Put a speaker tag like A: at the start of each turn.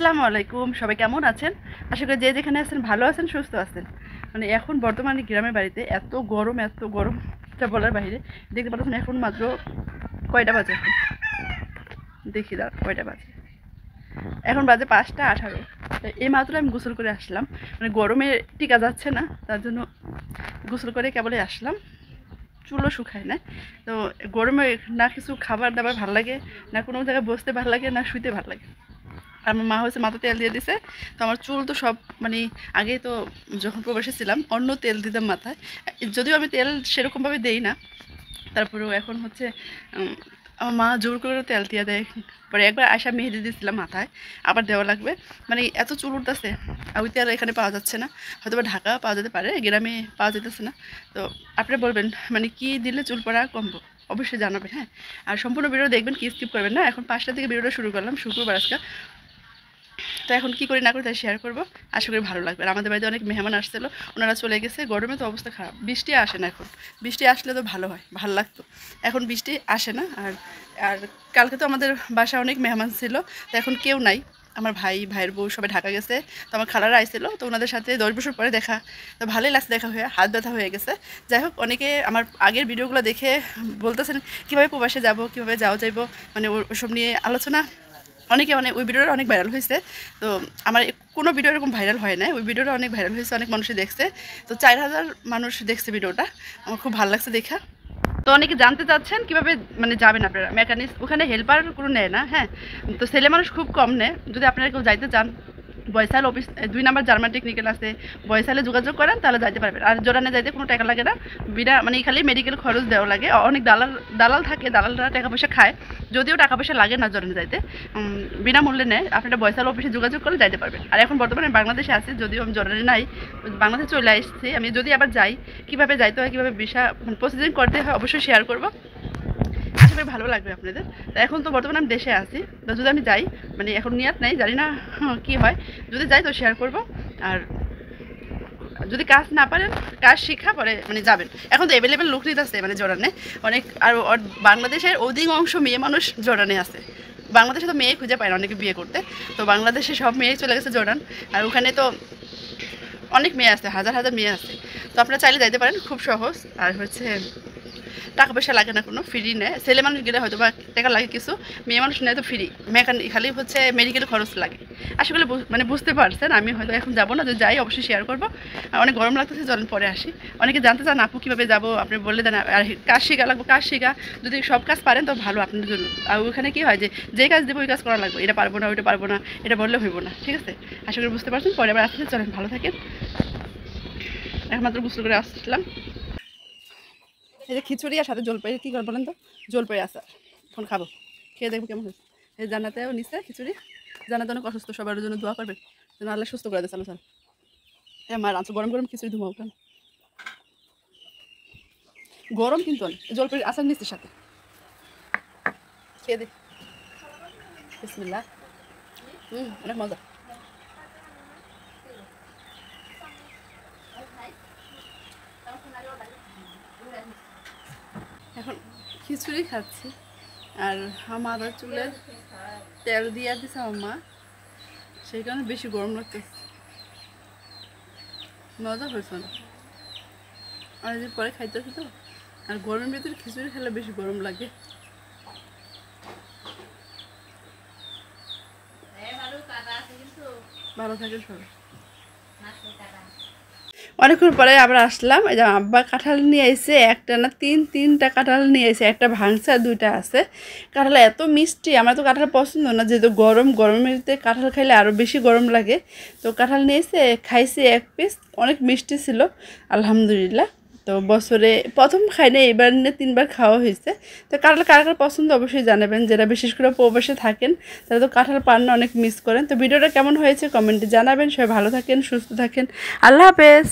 A: আসসালামু আলাইকুম, সবাই কেমন আছেন? আশা করি যে যেখানে আছেন ভালো আছেন, সুস্থ আছেন। মানে এখন বর্তমানে গ্রামের বাড়িতে এত গরম যা বলার বাইরে। দেখতে পাচ্ছেন এখন মাত্র কয়টা বাজে, দেখি দাঁড় কয়টা বাজে, এখন বাজে 5টা 18। এই মাত্র আমি গোসল করে আসলাম, মানে গরমে টিকা যাচ্ছে না, তার জন্য গোসল করে কেবলই আসলাম। চুলও শুকায় না, তো গরমে না কিছু খাবার দাবার ভালো লাগে, না কোনো জায়গায় বসতে ভালো লাগে, না শুইতে ভালো লাগে। আমার মা হচ্ছে মাথা তেল দিয়ে দিছে, তো আমার চুল তো সব মানে আগে তো যখন প্রবাসে ছিলাম অন্য তেল দিতাম মাথায়, যদিও আমি তেল সেরকমভাবে দেই না, তারপরেও এখন হচ্ছে আমার মা জোর করে তেল দিয়ে দেয়। পরে একবার আয়সা মেহেদি দিয়েছিলাম মাথায়, আবার দেওয়া লাগবে। মানে এত চুল উঠতেছে, আর ওই তেল এখানে পাওয়া যাচ্ছে না, হয়তো বা ঢাকা পাওয়া যেতে পারে, গ্রামে পাওয়া যেতেছে না। তো আপনি বলবেন মানে কি দিলে চুল পড়া কমবো, অবশ্যই জানাবেন। হ্যাঁ, আর সম্পূর্ণ ভিডিও দেখবেন, কি স্কিপ করবেন না। এখন 5টা থেকে ভিডিওটা শুরু করলাম, শুক্রবার আজকে। তো এখন কী করি না করি তাই শেয়ার করবো, আশা করি ভালো লাগবে। আর আমাদের বাড়িতে অনেক মেহমান আসছিলো, ওনারা চলে গেছে। গরমে তো অবস্থা খারাপ, বৃষ্টি আসে না এখন। বৃষ্টি আসলে তো ভালো হয়, ভালো লাগতো। এখন বৃষ্টি আসে না। আর আর কালকে তো আমাদের বাসায় অনেক মেহমান ছিল, তো এখন কেউ নাই। আমার ভাইয়ের বউ সবাই ঢাকা গেছে, তো আমার খালারা আইছিল, তো ওনাদের সাথে 10 বছর পরে দেখা, তো ভালোই লাগছে দেখা হয়ে। হাত ব্যথা হয়ে গেছে। যাই হোক, অনেকে আমার আগের ভিডিওগুলো দেখে বলতেছেন কীভাবে প্রবাসে যাব, কীভাবে যাইব, মানে ওসব নিয়ে আলোচনা। অনেকে ওই ভিডিওটা অনেক ভাইরাল হয়েছে। তো আমার কোনো ভিডিও এরকম ভাইরাল হয় না, ওই ভিডিওটা অনেক ভাইরাল হয়েছে, অনেক মানুষই দেখছে। তো 4000 মানুষ দেখছে ভিডিওটা, আমার খুব ভালো লাগছে দেখা। তো অনেকে জানতে চাচ্ছেন কীভাবে মানে যাবেন আপনারা মেকানিক্স, ওখানে হেল্পার কোনো নেয় না। হ্যাঁ, তো ছেলে মানুষ খুব কম নেয়। যদি আপনারা কেউ যাইতে চান, বয়সাল অফিস 2 নম্বর জার্মান টেকনিক্যাল আছে, বয়সালে যোগাযোগ করেন, তাহলে যাইতে পারবেন। আর জোরানে যাইতে কোনো টাকা লাগে না, বিনা মানে খালি মেডিকেল খরচ দেওয়া লাগে। অনেক দালাল থাকে, দালালরা টাকা পয়সা খায়, যদিও টাকা পয়সা লাগে না জোরানে যাইতে, বিনামূল্যে নেয়। আপনারা বয়সাল অফিসে যোগাযোগ করলে যাইতে পারবেন। আর এখন বর্তমানে বাংলাদেশে আছে, যদিও আমি জোরানে নাই, বাংলাদেশে চলে আসছি। আমি যদি আবার যাই, কীভাবে যাইতে হয়, কীভাবে ভিসা প্রসিডিং করতে হয়, অবশ্যই শেয়ার করবো, আশা করি ভালো লাগবে আপনাদের। তো এখন তো বর্তমানে আমি দেশে আছি, তো যদি আমি যাই, মানে এখন নিয়াত নাই, জানি না কি হয়, যদি যাই তো শেয়ার করব। আর যদি কাজ না পারেন, কাজ শিক্ষা পরে মানে যাবেন। এখন তো অ্যাভেলেবেল লোক নিতে আছে মানে জোরানে অনেক। আর বাংলাদেশের অধিকাংশ মেয়ে মানুষ জোরানে আছে। বাংলাদেশে তো মেয়ে খুঁজে পায় না অনেকে বিয়ে করতে, তো বাংলাদেশে সব মেয়েই চলে গেছে জোরান। আর ওখানে তো অনেক মেয়ে আছে, হাজার হাজার মেয়ে আছে। তো আপনারা চাইলে যাইতে পারেন, খুব সহজ। আর হচ্ছে টাকা পয়সা লাগে না, কোনো ফ্রি নেয়। ছেলে মানুষ গেলে হয়তো বা টাকা লাগে কিছু, মেয়ে মানুষ নেয় তো ফ্রি। খালি হচ্ছে মেডিকেল খরচ লাগে। আশা করি মানে বুঝতে পারছেন। আমি হয়তো এখন যাবো না, যদি যাই অবশ্যই শেয়ার করবো। আর অনেক গরম লাগতেছে, চলেন পরে আসি। অনেকে জানতে চান আপু কীভাবে যাবো, আপনি বলে দেন। আর কাজ শেখা লাগবে, কাজ শেখা যদি সব কাজ পারেন তো ভালো আপনাদের জন্য। আর ওখানে কী হয় যে কাজ দেবো ওই কাজ করা লাগবে, এটা পারবো না, ওইটা পারবো না, এটা বললে হইব না। ঠিক আছে, আশা করি বুঝতে পারছেন। পরে আবার আসলে চলেন, ভালো থাকেন। একমাত্র গোসল করে আসছিলাম। এই যে খিচুড়ি আর সাথে জলপাই, কী করে বলেন তো, জলপাই আচার এখন খাবো, খেয়ে দেখবো কেমন হয়েছে। এই জান্নাতেও নিচ্ছে খিচুড়ি। জান্নাতে অনেক অসুস্থ, সবার জন্য দোয়া করবে যেন আল্লাহ সুস্থ করে দেয়। চালো স্যার, হ্যাঁ মার আনছো গরম গরম খিচুড়ি ধুমাও কেন, গরম কিন্তু অনেক। জলপাই আচার নিচ্ছে সাথে, খেয়ে দে। বিসমিল্লাহ। অনেক মজা। এখন খিচুড়ি খাচ্ছি, আর আমার আবার চুলে তেল দিয়ে দিছে আমার মা, সেই কারণে বেশি গরম লাগতেছে। মজা হয়েছে না, অনেকদিন পরে খাইতেছি তো। আর গরমের ভিতরে খিচুড়ি খেলে বেশি গরম লাগে। ভালো থাকে সবাই। অনেকক্ষণ পরে আবার আসলাম। এই যে আব্বা কাঁঠাল নিয়ে এসে, একটা না তিনটা কাঁঠাল নিয়ে এসে, একটা ভাঙছে আর 2টা আছে। কাঁঠাল এত মিষ্টি, আমার তো কাঁঠাল পছন্দ না, যেহেতু গরমের ভিতরে কাঁঠাল খাইলে আরও বেশি গরম লাগে। তো কাঁঠাল নিয়ে এসে খাইছি 1 পিস, অনেক মিষ্টি ছিল আলহামদুলিল্লাহ। তো বছরে প্রথম খাই না, এবার নিয়ে 3বার খাওয়া হয়েছে। তো কাঁঠাল কার কার পছন্দ অবশ্যই জানাবেন, যারা বিশেষ করে প্রবাসে থাকেন তারা তো কাঁঠাল পান না, অনেক মিস করেন। তো ভিডিওটা কেমন হয়েছে কমেন্টে জানাবেন। সবাই ভালো থাকেন, সুস্থ থাকেন, আল্লাহ হাফেজ।